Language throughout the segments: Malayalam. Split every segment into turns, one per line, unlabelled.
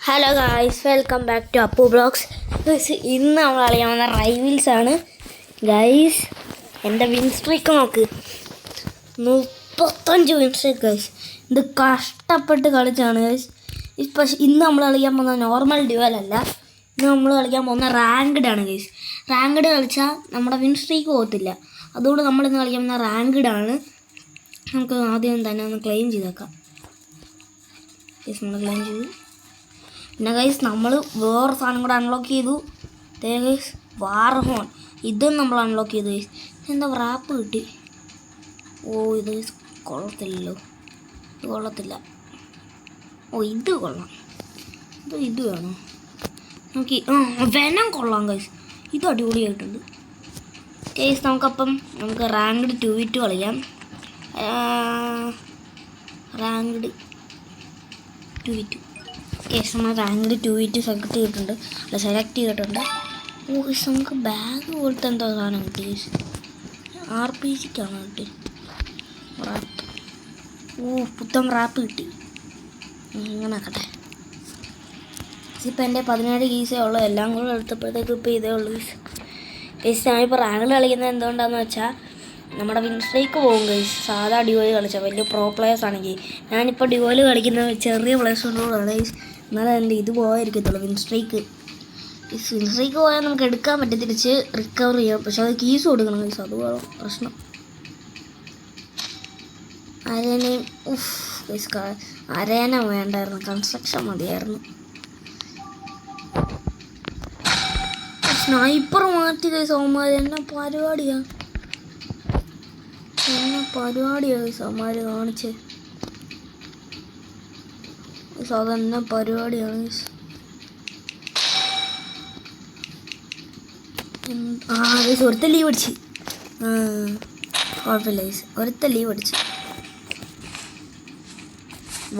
Hello guys, welcome back to Appu blogs. ഇന്ന് നമ്മൾ അറിയാവുന്ന റൈവിൽസ് ആണ് ഗൈസ്. എൻ്റെ വിൻ സ്ട്രീക്ക് നോക്ക്, 35 വിൻ സ്ട്രീക്ക് ഗൈസ്. ഇത് കഷ്ടപ്പെട്ട് കളിച്ചാണ് ഗൈസ്. പക്ഷേ ഇന്ന് നമ്മൾ കളിക്കാൻ പോകുന്ന നോർമൽ ഡ്യുവലല്ല, ഇന്ന് നമ്മൾ കളിക്കാൻ പോകുന്ന റാങ്ക്ഡ് ആണ് ഗൈസ്. റാങ്ക്ഡ് കളിച്ചാൽ നമ്മുടെ വിൻ സ്ട്രീക്ക് പോകത്തില്ല. അതുകൊണ്ട് നമ്മളിന്ന് കളിക്കാൻ പോകുന്ന റാങ്ക്ഡ് ആണ്. നമുക്ക് ആദ്യം തന്നെ ഒന്ന് ക്ലെയിം ചെയ്തേക്കാം ഗൈസ്. നമ്മൾ ക്ലെയിം ചെയ്തു. പിന്നെ ഗൈസ് നമ്മൾ വേറെ സാധനം കൂടെ അൺലോക്ക് ചെയ്തു. ഗൈസ് വാർഹോൺ, ഇതും നമ്മൾ അൺലോക്ക് ചെയ്തു ഗൈസ്. എന്താ റാപ്പ് കിട്ടി? ഓ ഇത് കൊള്ളത്തില്ലല്ലോ, ഇത് കൊള്ളത്തില്ല. ഓ ഇത് കൊള്ളാം, ഇത് വേണോ നമുക്ക്? വെനം കൊള്ളാം ഗൈസ്, ഇത് അടിപൊളിയായിട്ടുണ്ട് ഗൈസ്. നമുക്ക് റാങ്ക്ഡ് 2v2 കളിക്കാം. റാങ്ക്ഡ് 2v2 കേസ് നമ്മൾ റാങ്ക്ഡ് 2v2 സെലക്ട് ചെയ്തിട്ടുണ്ട്. ഓ കേസ് നമുക്ക് ബാഗ് പോലത്തെ എന്തോ സാധനം കിട്ടി കേസ്. RPG-ക്കാണ് കിട്ടി റാപ്പ്. ഓ പുത്തൻ റാപ്പ് കിട്ടി. ഇങ്ങനെ ആക്കട്ടെ. ഇപ്പം എൻ്റെ 17 കീസേ ഉള്ളൂ. എല്ലാം കൂടെ എടുത്തപ്പോഴത്തേക്കും ഇപ്പോൾ ഇതേ ഉള്ളൂ കേസ്. കേസ് ഞാനിപ്പോൾ റാങ്ക്ഡ് കളിക്കുന്നത് എന്തുകൊണ്ടാണെന്ന് വെച്ചാൽ നമ്മുടെ വിൻ സ്ട്രീക്ക് പോകും ഗൈസ്. സാധാ ഡ്യുവൽ കളിച്ചാൽ വലിയ പ്രോ പ്ലേയേഴ്സ് ആണെങ്കിൽ. ഞാനിപ്പോൾ ഡ്യുവൽ കളിക്കുന്നത് ചെറിയ പ്ലേയേഴ്സിനോടാണ് ഗൈസ്. എന്നാലും എൻ്റെ ഇത് പോകാതിരിക്കത്തുള്ളൂ വിൻ സ്ട്രീക്ക്. വിൻ സ്ട്രീക്ക് പോയാൽ നമുക്ക് എടുക്കാൻ പറ്റും, തിരിച്ച് റിക്കവർ ചെയ്യാം. പക്ഷെ അത് കീസ് കൊടുക്കണം ഗൈസ്, അത് പ്രശ്നം. അരേനയും ഗൈസ്, അരേന വേണ്ടായിരുന്നു, കൺസ്ട്രക്ഷൻ മതിയായിരുന്നു. സ്നൈപ്പർ മാറ്റി ഗൈസ്. അവന്മാർ എന്നാ പരിപാടിയാണ് ഗൈസ് അവന്മാർ കാണിച്ച്. അതെന്നെ പരിപാടിയാണ് ഗൈസ്. ഗൈസ് ഒരുത്ത ലീവ് അടിച്ച്, കുഴപ്പമില്ല ഗൈസ്, ഒരുത്ത ലീവ് അടിച്ച്.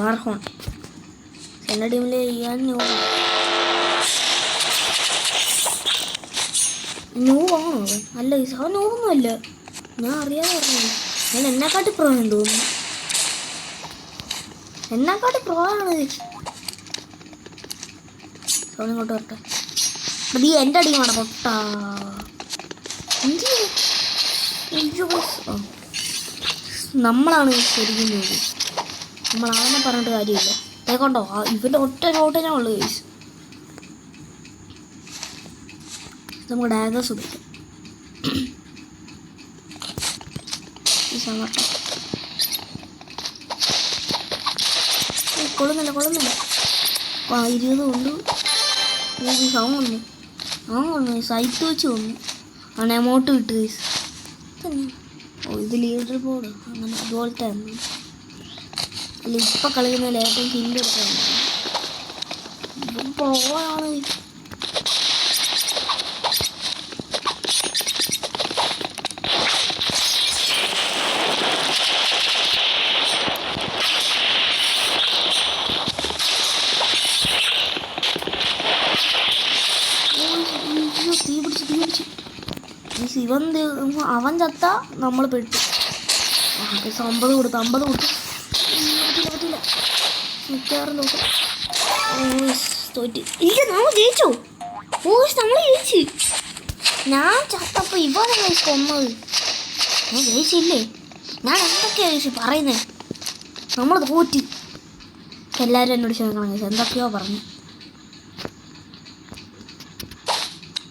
വാർഹോൺ എൻ്റെ ടീമിൽ ചെയ്യാൻ നോവാണോ? അല്ല ഗൈസ്, ആ നോവൊന്നും അല്ല, ഞാൻ അറിയാതെ പറഞ്ഞു. ഞാൻ എന്നെക്കാട്ടി പ്രോ എന്ന് തോന്നുന്നു, എന്നെക്കാട്ടി പ്രോ ആണ് ചേച്ചി. സോണി ഇങ്ങോട്ട് വരട്ടെ. നീ എൻ്റെ അടിയാണ് പൊട്ടാ. നമ്മളാണ് ശരിക്കും നോക്കി, നമ്മളാണെന്ന് പറഞ്ഞിട്ട് കാര്യമില്ല. അതേക്കൊണ്ടോ ഇവൻ്റെ ഒറ്റ നോട്ടേ ഉള്ളു കേസ്. നമുക്ക് ഡാഗേഴ്സ് ഉപയോഗിക്കാം. കൊള്ളുന്നില്ല 20 കൊണ്ട് വന്നു സൈറ്റ് വെച്ച് വന്നു. അവൻ എമൗണ്ട് വിട്ട് ഗൈസ്. ഓ ഇത് ലീഡർ ബോർഡ് അങ്ങനെ അതുപോലത്തെ അല്ല. ഇപ്പം കളിക്കുന്നതിൽ ഏറ്റവും കില്ല് എടുക്കാൻ പോവാണ്. അവൻ ചത്ത നമ്മൾ പെട്ടു. 50 കൊടുത്തു പറ്റില്ല മിക്കവാറും നോക്കും. തോറ്റ് ഇല്ല, നമ്മൾ ജയിച്ചു. നമ്മൾ ജയിച്ച്. ഞാൻ ചത്തപ്പോൾ ഇവനെ കഴിച്ച് കൊന്നത്. ഞാൻ ജയിച്ചില്ലേ? ഞാൻ എന്തൊക്കെയാണ് കഴിച്ച് പറയുന്നത്? നമ്മൾ തോറ്റ്. എല്ലാവരും എന്നോട് ക്ഷമിക്കണം കഴിച്ച്, എന്തൊക്കെയോ പറഞ്ഞു.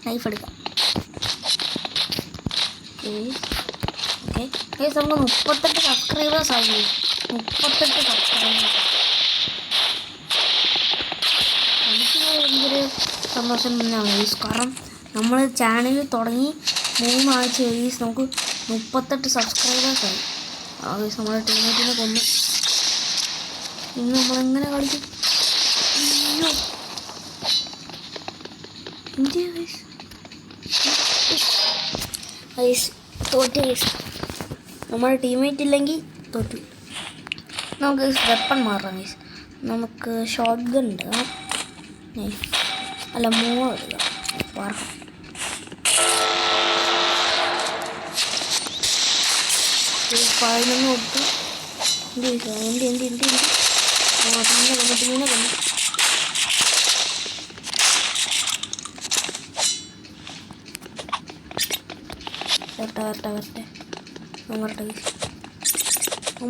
ലൈഫ് എടുക്കാം. ഓക്കെ ഗൈസ്, നമുക്ക് 38 സബ്സ്ക്രൈബേഴ്സ് ആയി. 38 സബ്സ്ക്രൈബേഴ്സ്. എനിക്ക് ഭയങ്കര സന്തോഷം തന്നെയാണ് ഗൈസ്. കാരണം നമ്മൾ ചാനൽ തുടങ്ങി 3 ആഴ്ച ഗൈസ്, നമുക്ക് 38 സബ്സ്ക്രൈബേഴ്സ് ആയി. ഗൈസ് നമ്മുടെ ടീമേറ്റിനെ കൊന്നു. ഇന്ന് നമ്മളെങ്ങനെ കളിക്കും? അയ്യോ ഇന്ത്യ ഗൈസ്. ഗൈസ് തോറ്റ് ഗൈസ്, നമ്മുടെ ടീമേറ്റ് ഇല്ലെങ്കിൽ തോറ്റു. നമുക്ക് വെപ്പൺ മാറാം ഗൈസ്. നമുക്ക് ഷോട്ട് ഗൺ ഉണ്ട്, അല്ല 3 എടുക്കാം. 11 കൊടുത്തു. എന്ത് ടീമിനെ കൊന്നു. വരട്ടെ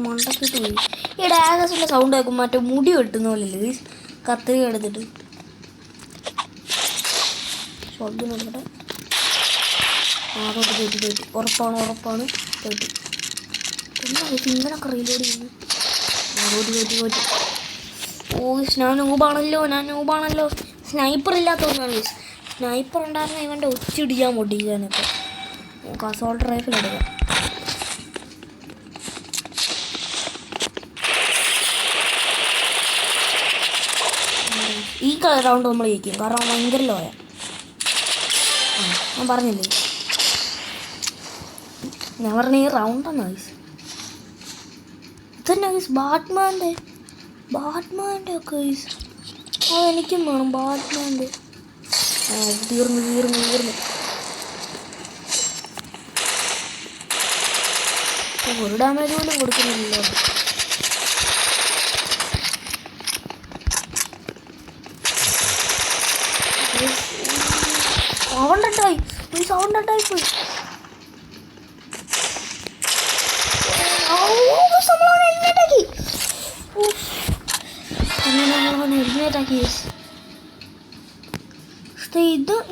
മണ്ടക്കിട്ട് പോയി. ഈ ഡാഗസിൻ്റെ സൗണ്ട് കേൾക്കും മറ്റേ മുടി വെട്ടുന്ന പോലെയല്ലേ ഗൈസ്, കത്രിക എടുത്തിട്ട്. ഷോട്ട്ഗൺ എടുക്കട്ടെ. അതോട്ട് തോറ്റി ഉറപ്പാണ് തോറ്റി. എന്താ ഇങ്ങനൊക്കെ റീലോഡ് ചെയ്യുന്നു? തോറ്റി. ഓ ഞാൻ നൂബാണല്ലോ. സ്നൈപ്പർ ഇല്ലാത്തതുകൊണ്ടാണ്. സ്നൈപ്പർ ഉണ്ടായിരുന്ന ഇവൻ്റെ ഒച്ചിടിക്കാൻ പൊട്ടിക്കാനൊക്കെ. നമുക്ക് അസോൾട്ട് റൈഫിൾ എടുക്കാം. ഈ റൗണ്ട് നമ്മൾ ജയിക്കും, കാരണം ഭയങ്കര ലോയ. ഞാൻ പറഞ്ഞില്ലേ, ഞാൻ പറഞ്ഞ ഈ റൗണ്ടാണ് ഗൈസ്. ഇതന്നെ ഗൈസ് ബാറ്റ്മാൻ്റെ ഒക്കെ ഗൈസ്. എനിക്കും വേണം ബാറ്റ്മാൻ്റെ. തീർന്നു. ഒരു ഡാമേജ് പോലും കൊടുക്കുന്നില്ല. സൗണ്ട് അറ്റായി പോയി.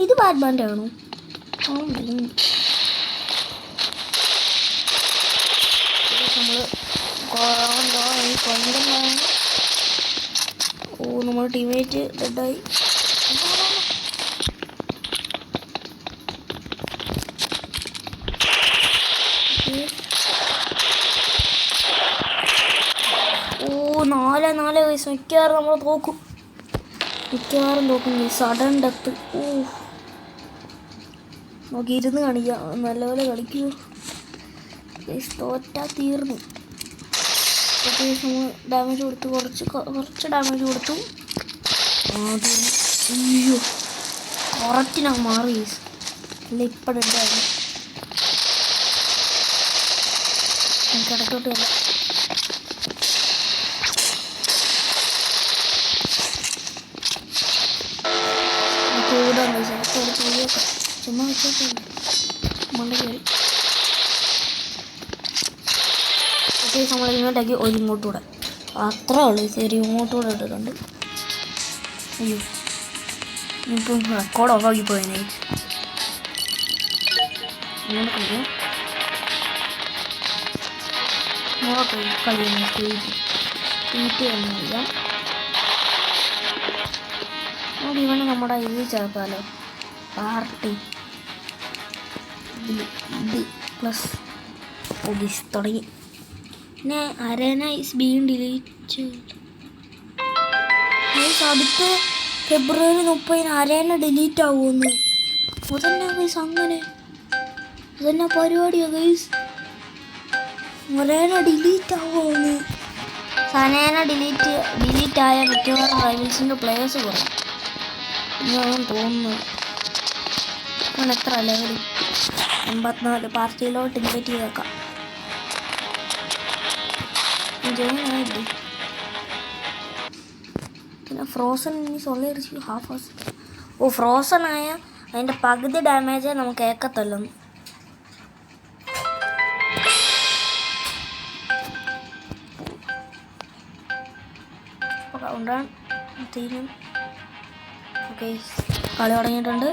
ഇത് ബാറ്റ്മാൻ്റെ ആണോ? നമ്മൾ ടീമേറ്റ് ഡെഡായി. നാല് വയസ്സ് മിക്കവാറും നമ്മൾ തോക്കും. Sudden death. നമുക്ക് ഇരുന്ന് കാണിക്കാം, നല്ലപോലെ കളിക്കൂ. തോറ്റാ തീർന്നു. ഡാമേജ് കൊടുത്തു, കുറച്ച് ഡാമേജ് കൊടുത്തു. തീർന്നു. അയ്യോ കുറച്ചിനാ മാറി. അല്ല ഇപ്പോഴുണ്ടായിരുന്നു. എനിക്ക് ഇടയ്ക്കോട്ട് വരാം. ചുമ്മാ വെച്ചോട്ടെ മണ്ട കയറി. നമ്മൾ ഇങ്ങോട്ടാക്കി ഇങ്ങോട്ടൂടെ അത്രേ ഉള്ളൂ. ശരി ഇങ്ങോട്ടൂടെ ഇട്ടിട്ടുണ്ട്. അയ്യോ ഇപ്പം റെക്കോർഡ് ഓഫാക്കി പോയതിനെ. കഴിയുന്നു കഴിയാം. നമുക്ക് ഇവനെ നമ്മുടെ ഇത് ചേർത്താലോ. പാർട്ടി ഇത് പ്ലസ് ഓഗീസ് തുടങ്ങി. പിന്നെ അരേന ഈസ് ബീങ് ഡിലീറ്റ്. അടുത്ത ഫെബ്രുവരി 30 അരേന ഡിലീറ്റ് ആവുമെന്ന്. അതെന്നാ ഗൈസ് അങ്ങനെ? അതെന്നാ പരിപാടിയാ ഗൈസ്? അരേന ഡിലീറ്റ് ആവുമെന്ന്. സനേന ഡിലീറ്റ് ആയ മിക്കവാറും റൈവൽസിൻ്റെ പ്ലേയേഴ്സ് കുറയും എന്നാണ് തോന്നുന്നത്. അങ്ങനെ എത്ര ലെവൽ 84 പാർട്ടിയിലോട്ട് ഇൻവൈറ്റ് ചെയ്തേക്കാം. ജോയിൻ ആയില്ലേ? പിന്നെ ഫ്രോസൺ ഹാഫ് ഹൗസ്. ഫ്രോസൺ ആയ അതിൻ്റെ പകുതി ഡാമേജ് നമുക്ക് ഏക്കത്തല്ലോ. ഉണ്ടാണ് തീരും. ഓക്കെ കളി തുടങ്ങിയിട്ടുണ്ട്.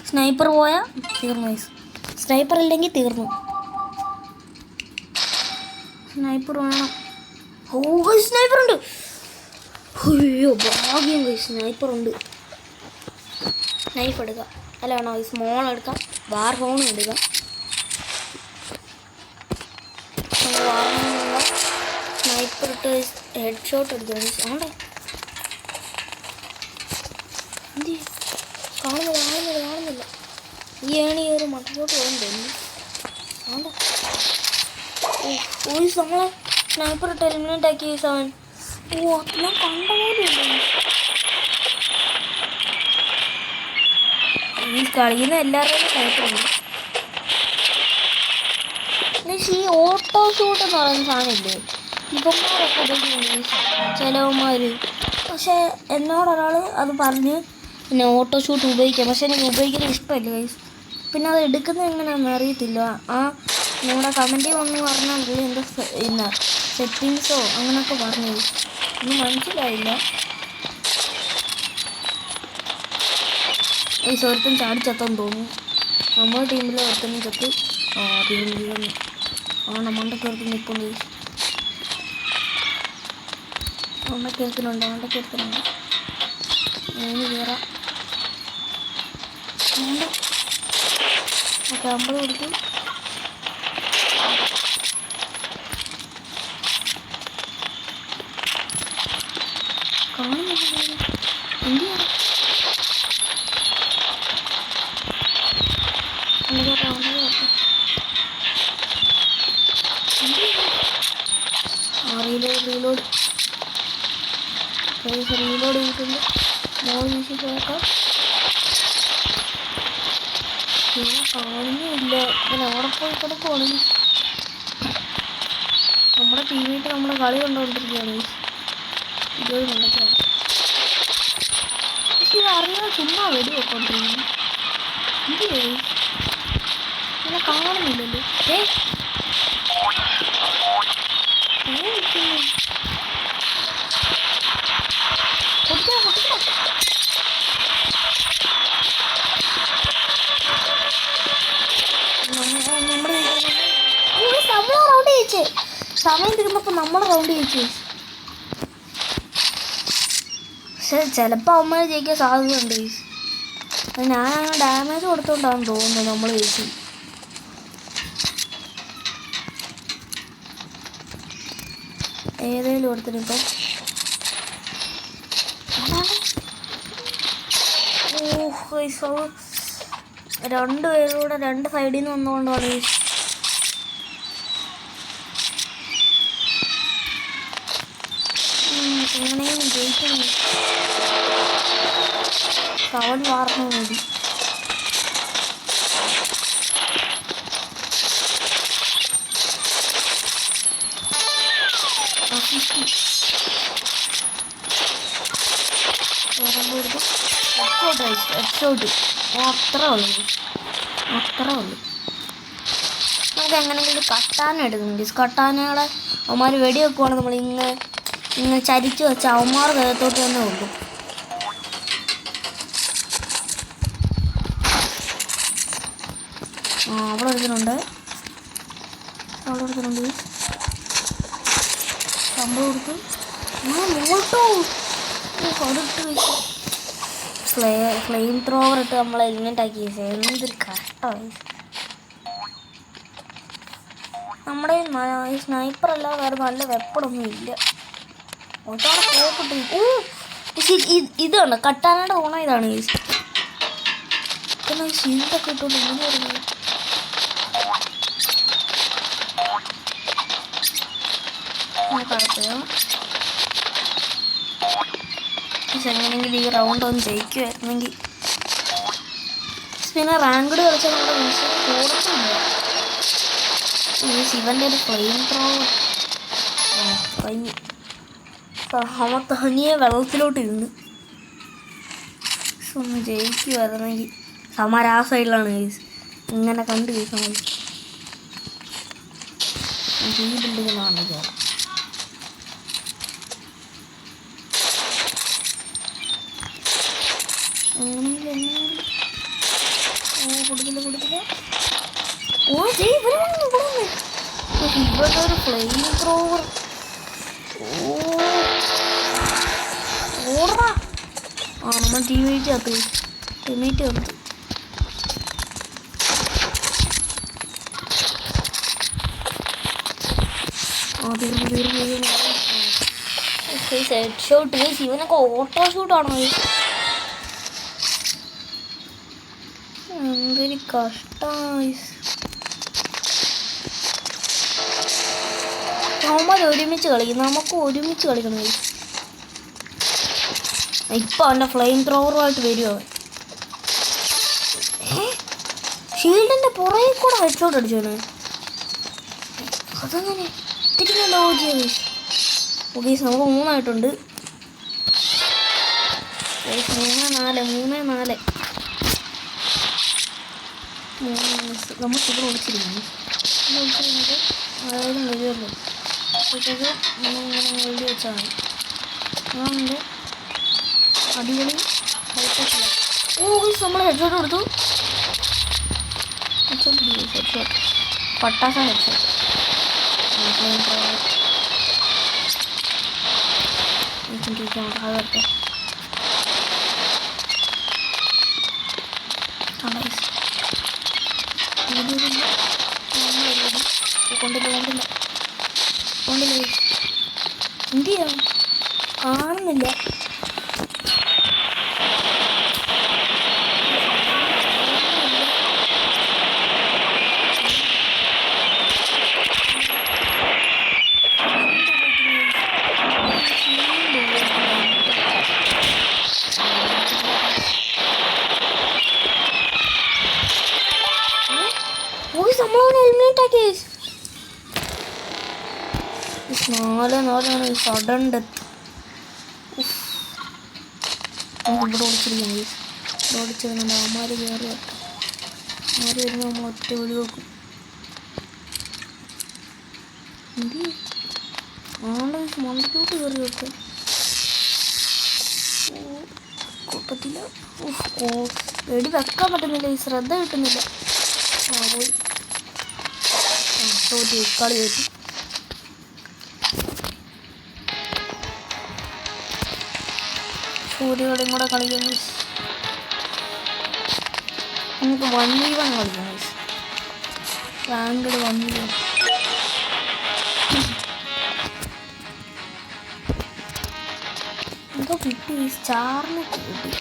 സ്നൈപ്പർ പോയാൽ തീർന്നു. സ്നൈപ്പർ ഇല്ലെങ്കിൽ തീർന്നു. സ്നൈപ്പർ വേണം. സ്നൈപ്പർ ഉണ്ട്. അയ്യോ ഭാഗ്യം സ്നൈപ്പർ ഉണ്ട്. സ്നൈപ്പ് എടുക്കാം. അല്ല വേണോ സ്മോൾ എടുക്കാം. വാർ ഹോൺ എടുക്കാം. സ്നൈപ്പർ ഇട്ട് ഹെഡ് ഷോട്ട് എടുക്കണം. ആണ്ടേ കാണുന്നില്ല. ഈ ഏണി ഒരു മട്ടോട്ട് പോകുന്നുണ്ട്. ആണ്ട നമ്മളെ സ്നൈപ്പർ ഇട്ട് എലിമിനേറ്റ് ആക്കി അവൻ. ഞാൻ കണ്ട പോലെയുണ്ട്. ഈ കളിക്കുന്ന എല്ലാവരുടെയും സ്നൈപ്പറുണ്ട്. ഈ ഓട്ടോ ഷൂട്ട് എന്ന് പറയുന്ന സാധനമില്ലേ, ഇവന്മാരൊക്കെ ചിലവന്മാർ. പക്ഷേ എന്നോടൊരാൾ അത് പറഞ്ഞ് പിന്നെ ഓട്ടോ ഷൂട്ട് ഉപയോഗിക്കാം. പക്ഷെ എനിക്ക് ഉപയോഗിക്കുന്നത് ഇഷ്ടമല്ല ഗൈസ്. പിന്നെ അത് എടുക്കുന്നത് എങ്ങനെയാണെന്ന് അറിയത്തില്ല. ആ നമ്മുടെ കമൻറ്റിൽ വന്ന് പറഞ്ഞാൽ മതി എന്താ പിന്നെ സെറ്റിങ്സോ അങ്ങനെയൊക്കെ പറഞ്ഞു. ഒന്നും മനസ്സിലായില്ല. ഈ ഒരുത്തൻ ചാടിച്ചെത്താൻ തോന്നുന്നു. നമ്മുടെ ടീമിൽ ഒരുത്തനും ചത്ത്. തീർന്നു. മണ്ടയ്ക്ക് ഒരുത്തൻ നിൽക്കുന്നു. മണ്ടയ്ക്ക് ഒരുത്തനുണ്ട്. കയറാം. ഓക്കെ 50 കൊടുത്തു. കാണുന്നില്ല എന്തിനാണ് റീലോഡ് ചെയ്തിട്ടുണ്ട്. മോശം കേൾക്കാം. പിന്നെ കാണുന്നുമില്ല. ഞാൻ അവിടെ പോയി കിടക്കുവാണ്. നമ്മുടെ ടീമായിട്ട് നമ്മുടെ കളി കണ്ടുകൊണ്ടിരിക്കുകയാണ്. ഇതൊരു കണ്ടൊക്കെയാണ്. പക്ഷെ ഇത് അറിയാതെ ചുമ്മാ വെടി വെക്കൊണ്ടിരിക്കുന്നു. എന്തിനാ പിന്നെ കാണുന്നില്ലല്ലോ. സമയം തീർന്നപ്പോൾ നമ്മുടെ റൗണ്ട് ജയിച്ചു. പക്ഷെ ചിലപ്പോൾ അവന്മാർ ജയിക്കാൻ സാധ്യതയുണ്ട്. ഞാൻ ഡാമേജ് കൊടുത്തോണ്ടാണെന്ന് തോന്നുന്നു നമ്മൾ ജയിച്ചു. ഏതേലും കൊടുത്തിട്ടിപ്പം രണ്ടുപേരൂടെ രണ്ട് സൈഡിൽ നിന്ന് വന്നുകൊണ്ടാണ് എങ്ങനെയും ജയിക്കുന്നു. അവൻ വാർന്നു മതി. അത്രേ ഉള്ളൂ. നമുക്ക് എങ്ങനെയെങ്കിലും കട്ടാന എടുക്കുന്നുണ്ട്. കട്ടാനകളെ അവന്മാർ വെടി വെക്കുവാണെങ്കിൽ നമ്മൾ ഇങ്ങനെ ചരിച്ച് വെച്ച് അവന്മാർ ദേഹത്തോട്ട് തന്നെ കൊണ്ടു. അവിടെ എടുക്കുന്നുണ്ട്. സംഭവം കൊടുത്ത് ഫ്ലെയിം ത്രോവർ ഇട്ട് നമ്മൾ എലിമെൻ്റ് ആക്കി. എന്തൊരു കഷ്ടമായി. നമ്മുടെ സ്നൈപ്പർ അല്ലാതെ വേറെ നല്ല വെപ്പണൊന്നും ഇല്ല. ഇത് കണ്ടോ കട്ടാനയുടെ ഗുണം ഇതാണ്. ഷീൽഡൊക്കെ ഇട്ടോണ്ട് ഇങ്ങനെ വരുന്നത്. എങ്ങനെയെങ്കിലും ഈ റൗണ്ട് ഒന്ന് ജയിക്കുമായിരുന്നെങ്കിൽ. പിന്നെ റാങ്ക്ഡ് കളിച്ചാൽ നമ്മുടെ മനുഷ്യർ കൂടത്തില്ല. ഈ ശിവൻ്റെ ഒരു ഫ്ലെയിം ത്രോവർ തനിയെ വെള്ളത്തിലോട്ട് ഇരുന്ന് ഒന്ന് ജയിക്കുമായിരുന്നെങ്കിൽ. സമര ആ സൈഡിലാണ് ഇങ്ങനെ കണ്ടു കേൾക്കുന്നത്. ഈ ബിൽഡിങ്ങിലാണ് കയറാം. കൊടുക്കില്ല. ഇവിടെ ഒരു ഫ്ലെയിം ത്രോവർ. ഓടാ നമ്മൾ ടീമേറ്റ് വന്നു. Head shot. ഇവനൊക്കെ ഓട്ടോ ഷൂട്ടാണോ? എന്തൊരു കഷ്ടമായി. അവന്മാർ ഒരുമിച്ച് കളിക്കും. നമുക്ക് ഒരുമിച്ച് കളിക്കണം. ഇപ്പം അവൻ്റെ ഫ്ലെയിം ത്രോവറുമായിട്ട് വരുമോ? ഷീൽഡിൻ്റെ പുറകെ കൂടെ ഹെഡ് ഷോട്ട് അടിച്ചോന്. അതങ്ങനെ ഇത്തിരി ലോജിയാണ്. ഓക്കെ നമുക്ക് 3 ആയിട്ടുണ്ട്. 3-4 നമ്മൾ ഇവിടെ വിളിച്ചിരിക്കുന്നു. വിളിച്ചിരുന്നത് അതായത് വരുമല്ലോ. അപ്പോഴത്തേക്ക് നമ്മളിങ്ങനെ എഴുതി വെച്ചാൽ മതി. അതുകൊണ്ട് അടിപൊളി ഹൈറ്റൊക്കെ. നമ്മൾ ഹെഡ്ഷോട്ട് കൊടുത്തു. ഹെഡ്ഷോട്ട് പട്ടാസ ഹെഡ്ഷോട്ട്. വരട്ടെ. കൊണ്ടില്ല എന്ത് ചെയ്യാം, കാണുന്നില്ല. നമ്മളവനെ എലിമിനേറ്റ് ആക്കി. 4-4 സഡൻ ഡെത്ത്. ഇവിടെ ഓടിച്ചിരിക്കുന്നു. ഇവിടെ ഓടിച്ചിരുന്നുണ്ട്. അവന്മാർ കയറി വെക്കാം. അവന്മാർ വരുമ്പോൾ നമ്മൾ ഒറ്റ വിളി വെക്കും. എന്ത് ആളുടെ മണ്ടത്തോട്ട് കയറി വെക്കാം. കുഴപ്പത്തില്ല. വെടി വെക്കാൻ പറ്റുന്നില്ല. ഈ ശ്രദ്ധ കിട്ടുന്നില്ല. പോയി തോറ്റി കളി തോറ്റി. സൂര്യയോടെയും കൂടെ കളിക്കുന്നു. നമുക്ക് 1v1 കളിക്കാം. Ranked 1v1. എന്തോ കിട്ടി. സ്റ്റാറിന് കിട്ടി.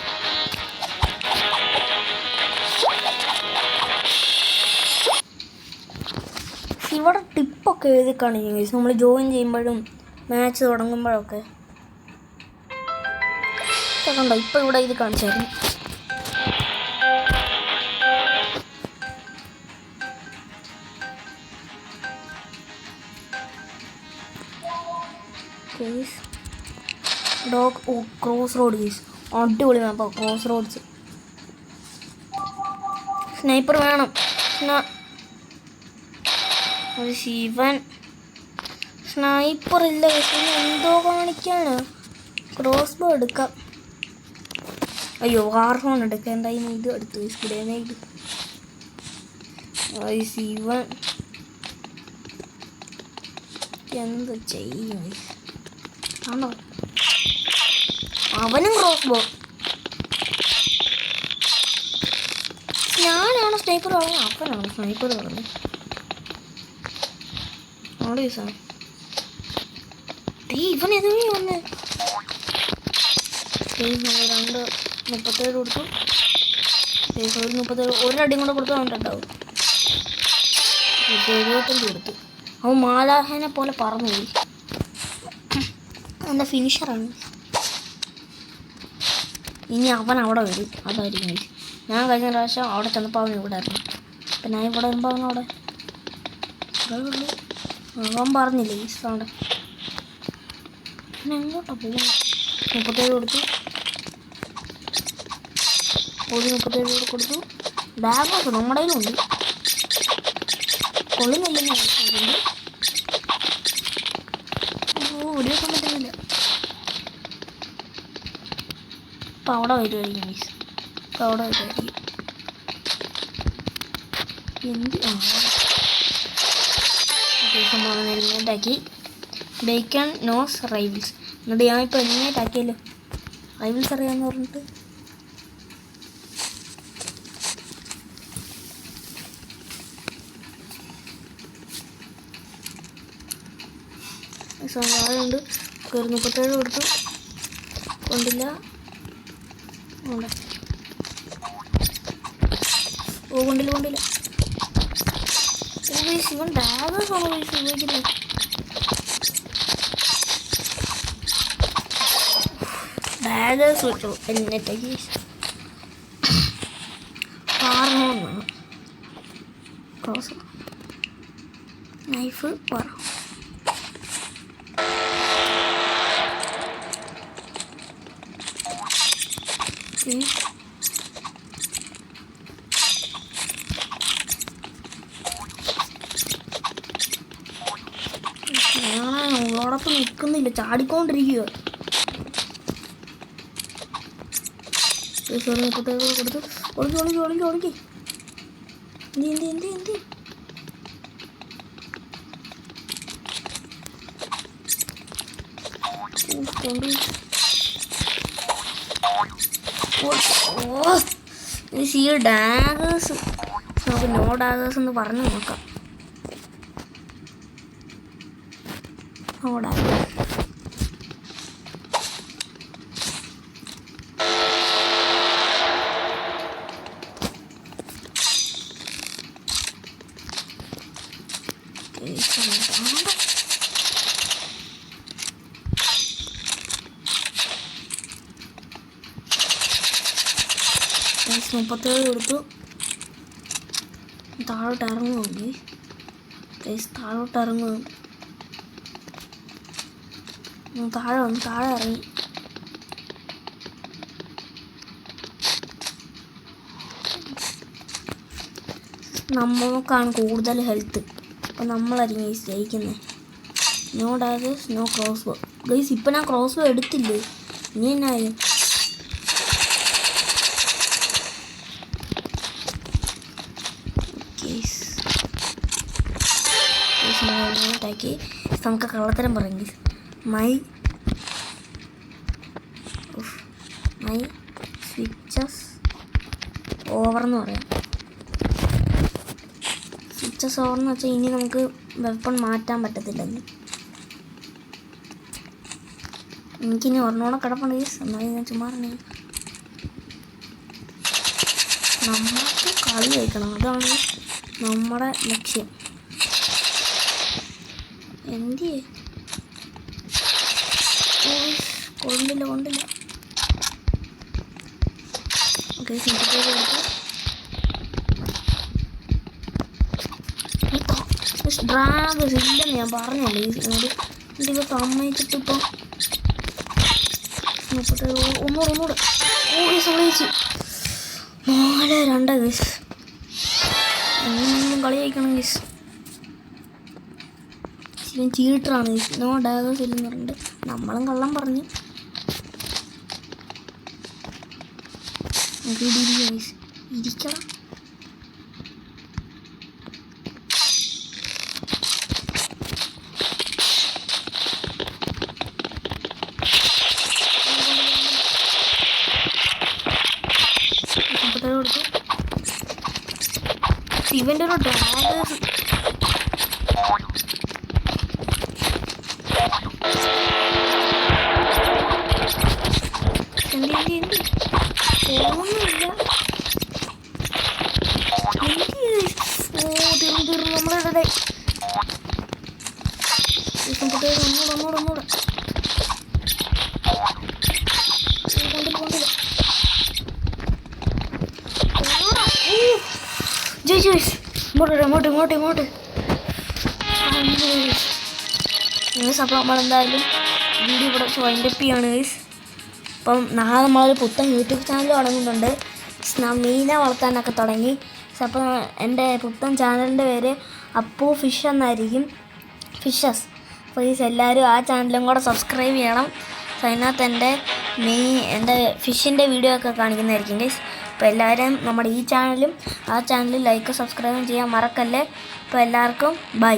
ഇവിടെ ടിപ്പൊക്കെ എഴുതി കാണിക്കും ഗൈസ്. നമ്മൾ ജോയിൻ ചെയ്യുമ്പോഴും മാച്ച് തുടങ്ങുമ്പോഴൊക്കെ കണ്ടോ. ഇപ്പം ഇവിടെ ഇത് കാണിച്ചായിരുന്നു. Cross road guys. അടിപൊളി മാപ്പാ ക്രോസ് റോഡ്സ്. സ്നൈപ്പർ വേണം. ഒരു ശിവൻ സ്നൈപ്പർ ഇല്ല. എന്തോ കാണിക്കാണ്. ക്രോസ് ബോ എടുക്കാം. അയ്യോ വാർഫോൺ എടുക്കാം. എന്തായാലും ഇത് എടുത്തു. ഗ്രനേഡ്. ശിവൻ എന്ത് ചെയ്യും ആണോ. അവനും ക്രോസ് ബോ. ഞാനാണ് സ്നൈപ്പർ പറഞ്ഞത്. അവനാണ് സ്നൈപ്പർ പറഞ്ഞത്. ഇവൻ എതിരെ വന്ന് 2:37 കൊടുത്തു. 37 ഒരടിയും കൂടെ കൊടുത്തു. അവനുണ്ടാവും 75 കൊടുത്തു. അവൻ മാലാഹനെ പോലെ പറന്നു പോയി. എന്താ ഫിനിഷറാണ്. ഇനി അവൻ അവിടെ വരും. അതായിരിക്കും. ഞാൻ കഴിഞ്ഞ പ്രാവശ്യം അവിടെ ചെന്നപ്പോൾ അവൻ ഇവിടെ ആയിരുന്നു. അപ്പം ഞാൻ ഇവിടെ വരുമ്പോൾ അവനവിടെ അവൻ പറഞ്ഞില്ലേ ഈ സൗണ്ട്. പിന്നെ എങ്ങോട്ടാണ് പോകുന്നത്. 37 കൊടുത്തു. 37 കൊടുത്തു. ബാഗൊക്കെ നമ്മുടെ കയ്യിലുണ്ട്. കൊള്ളുന്നില്ലെന്ന് പറയുന്നുണ്ട്. ഒടിവെക്കാൻ പറ്റുന്നില്ല. ഇപ്പം അവിടെ വരുമായിരിക്കും മീസ്. ഇപ്പം അവിടെ വരുമായിരിക്കും. എന്ത് സംഭവം എലിമിനേറ്റാക്കി. Bacon nose റൈവിൽസ്. എന്നിട്ട് ഞാൻ ഇപ്പോൾ എലിമിനേറ്റ് ആക്കിയല്ലോ. റൈവിൽസ് അറിയാമെന്ന് പറഞ്ഞിട്ട് സാധനമുണ്ട്. 37 കൊടുത്തു. കൊണ്ടില്ല. കൊണ്ടില്ല. ശിവൻ ഡാഗേഴ്സാണോ ഉപയോഗിക്കുന്നത്. ഡാഗേഴ്സ് വെച്ചു എന്നിട്ടേക്ക് കാരണം ക്രോസ് നൈഫ് പറ. ഉള്ളോടൊപ്പം നിൽക്കുന്നില്ല, ചാടിക്കൊണ്ടിരിക്കുക. കൊടുത്തു ഒളിക്കി എന്തി ഈ ഡാഗേഴ്സ് നമുക്ക് നോ ഡാഗേഴ്സ് എന്ന് പറഞ്ഞു നോക്കാം. നോ ഡാഗേഴ്സ് $37 കൊടുത്തു. താഴോട്ട് ഇറങ്ങുമോ? താഴോട്ട് ഇറങ്ങും. താഴെ ഇറങ്ങി. നമ്മൾക്കാണ് കൂടുതൽ ഹെൽത്ത്. അപ്പം നമ്മളായിരിക്കും ജയിക്കുന്നത്. നോ ഡാഗേഴ്സ് നോ ക്രോസ് ബോ. ഗൈസ് ഇപ്പം ഞാൻ ക്രോസ് ബോ എടുത്തില്ലേ, ഇനി എന്നായി? ാക്കി നമുക്ക് കള്ളത്തരം പറയും. മൈ സ്വിച്ചസ് ഓവർ എന്ന് പറയാം. സ്വിച്ചസ് ഓവർ എന്ന് വെച്ചാൽ ഇനി നമുക്ക് വെപ്പൺ മാറ്റാൻ പറ്റത്തില്ലെന്ന്. എനിക്കിനി ഒരെണ്ണോടെ കിടപ്പുണ്ട് ഗൈസ്. എന്നാലും ഞാൻ ചുമ്മാ നമുക്ക് കളി കഴിക്കണം, അതാണ് നമ്മുടെ ലക്ഷ്യം. എന്തി കൊണ്ടില്ല ഓക്കെ. ഡ്രാഗസ് ഇല്ലെന്ന് ഞാൻ പറഞ്ഞല്ലേ. ഇതിപ്പോൾ സമ്മതിച്ചിട്ട് ഇപ്പം ഒന്നൂടെ ഓക്കെ സമ്മതിച്ചു. 4-2 ഗൈസ്. എങ്ങനെയൊന്നും കളി കഴിക്കണം ഗൈസ്. ചീട്ടറാണ് ഗൈസ്. നോ ഡാഗേഴ്സ് ഇല്ലെന്ന് പറഞ്ഞിട്ട് നമ്മളും കള്ളം പറഞ്ഞ് ഇരിക്കണം. കൊടുത്തു. ഇവൻ്റെ ഒരു ഡ്രാഗേഴ്സ് പോകുന്നില്ല. തീർന്നു നമ്മളിവിടെ. ഒന്നൂടെ ഇങ്ങോട്ട് അപ്പോൾ നമ്മളെന്തായാലും വീഡിയോ ഇവിടെ വൈൻഡപ്പ് ചെയ്യാണ് ഗൈസ്. അപ്പം നാളെ നമ്മളൊരു പുത്തൻ യൂട്യൂബ് ചാനൽ തുടങ്ങുന്നുണ്ട്. മീനെ വളർത്താനൊക്കെ തുടങ്ങി. അപ്പോൾ എൻ്റെ പുത്തൻ ചാനലിൻ്റെ പേര് അപ്പു ഫിഷ് എന്നായിരിക്കും, ഫിഷസ്. അപ്പോൾ എല്ലാവരും ആ ചാനലും കൂടെ സബ്സ്ക്രൈബ് ചെയ്യണം. അപ്പോൾ അതിനകത്ത് എൻ്റെ ഫിഷിൻ്റെ വീഡിയോ ഒക്കെ കാണിക്കുന്നതായിരിക്കും ഗൈസ്. അപ്പോൾ എല്ലാവരും നമ്മുടെ ഈ ചാനലും ആ ചാനലിൽ ലൈക്ക് സബ്സ്ക്രൈബും ചെയ്യാൻ മറക്കല്ലേ. അപ്പോൾ എല്ലാവർക്കും ബൈ.